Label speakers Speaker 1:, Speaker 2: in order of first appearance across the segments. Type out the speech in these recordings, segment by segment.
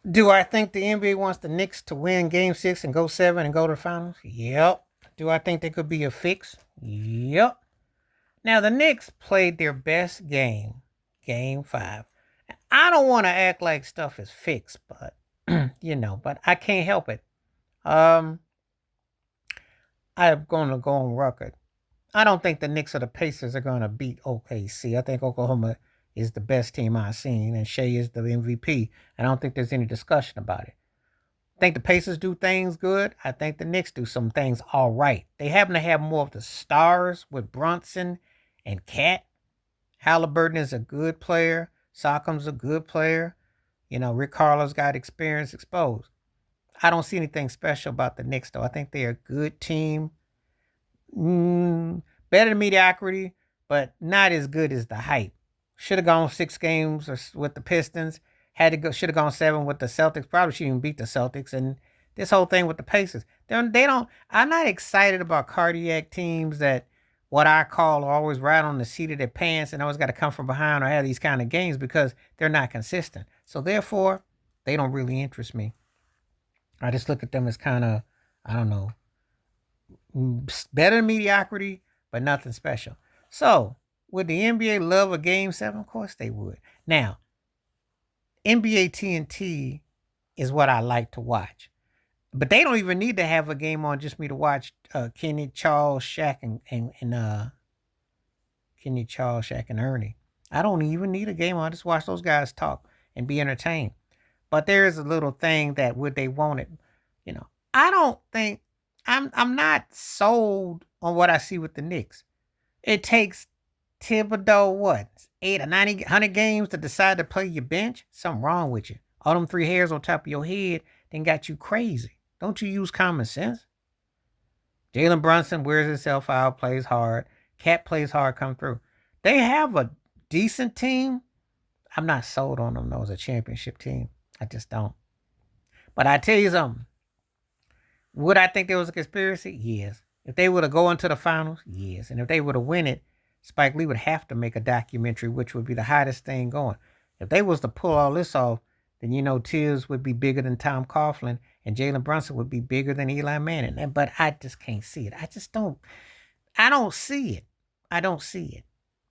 Speaker 1: Do I think the NBA wants the Knicks to win Game 6 and go 7 and go to the finals? Yep. Do I think there could be a fix? Yep. Now, the Knicks played their best game, Game 5. I don't want to act like stuff is fixed, but, but I can't help it. Um, I'm going to go on record. I don't think the Knicks or the Pacers are going to beat OKC. I think Oklahoma is the best team I've seen, and Shea is the MVP. And I don't think there's any discussion about it. I think the Pacers do things good. I think the Knicks do some things all right. They happen to have more of the stars with Brunson and Cat. Halliburton is a good player. Sockham's a good player. Rick Carlos got experience exposed. I don't see anything special about the Knicks, though. I think they're a good team. Better than mediocrity, but not as good as the hype. Should have gone 6 games with the Pistons. Should have gone 7 with the Celtics. Probably shouldn't even beat the Celtics. And this whole thing with the Pacers, they don't. I'm not excited about cardiac teams that what I call always ride on the seat of their pants and always got to come from behind or have these kind of games because they're not consistent. So therefore, they don't really interest me. I just look at them as kind of, I don't know, better than mediocrity, but nothing special. So, would the NBA love a Game 7? Of course they would. Now, NBA TNT is what I like to watch. But they don't even need to have a game on just me to watch Kenny, Charles, Shaq, and Kenny, Charles, Shaq, and Ernie. I don't even need a game on. I just watch those guys talk and be entertained. But there is a little thing that would they want it, you know. I don't think I'm not sold on what I see with the Knicks. It takes Thibodeau what 8 or 90 100 games to decide to play your bench. Something wrong with you. All them 3 hairs on top of your head then got you crazy. Don't you use common sense? Jalen Brunson wears himself out, plays hard. Cat plays hard, come through. They have a decent team. I'm not sold on them though as a championship team. I just don't. But I tell you something. Would I think there was a conspiracy? Yes. If they were to go into the finals, yes. And if they were to win it, Spike Lee would have to make a documentary, which would be the hottest thing going. If they was to pull all this off, then Tiz would be bigger than Tom Coughlin, and Jalen Brunson would be bigger than Eli Manning. But I just can't see it. I just don't. I don't see it. I don't see it.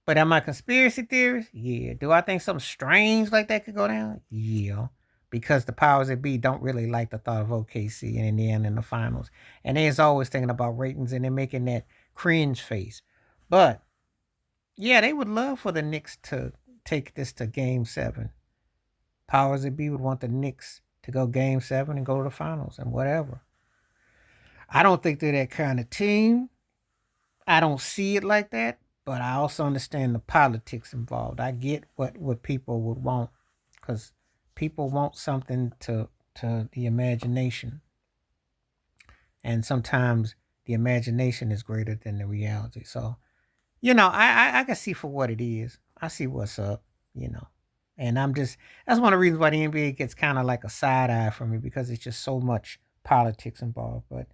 Speaker 1: But am I conspiracy theorist? Yeah. Do I think something strange like that could go down? Yeah. Because the powers that be don't really like the thought of OKC and Indiana in the finals. And they're always thinking about ratings and they're making that cringe face. But yeah, they would love for the Knicks to take this to Game 7. Powers that be would want the Knicks to go Game 7 and go to the finals and whatever. I don't think they're that kind of team. I don't see it like that, but I also understand the politics involved. I get what people would want because people want something to the imagination. And sometimes the imagination is greater than the reality. So, I can see for what it is. I see what's up. And that's one of the reasons why the NBA gets kind of like a side eye for me because it's just so much politics involved. But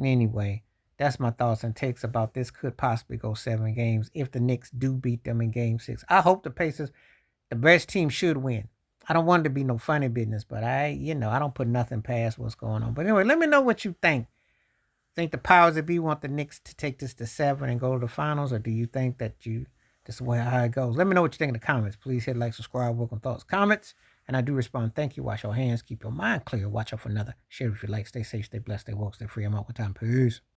Speaker 1: anyway, that's my thoughts and takes about this could possibly go 7 games if the Knicks do beat them in Game 6. I hope the Pacers, the best team, should win. I don't want it to be no funny business, but I don't put nothing past what's going on. But anyway, let me know what you think. Think the powers that be want the Knicks to take this to 7 and go to the finals, or do you think that this is how it goes? Let me know what you think in the comments. Please hit like, subscribe, welcome thoughts, comments, and I do respond. Thank you. Wash your hands, keep your mind clear. Watch out for another. Share if you like. Stay safe, stay blessed, stay woke, stay free. I'm out with time. Peace.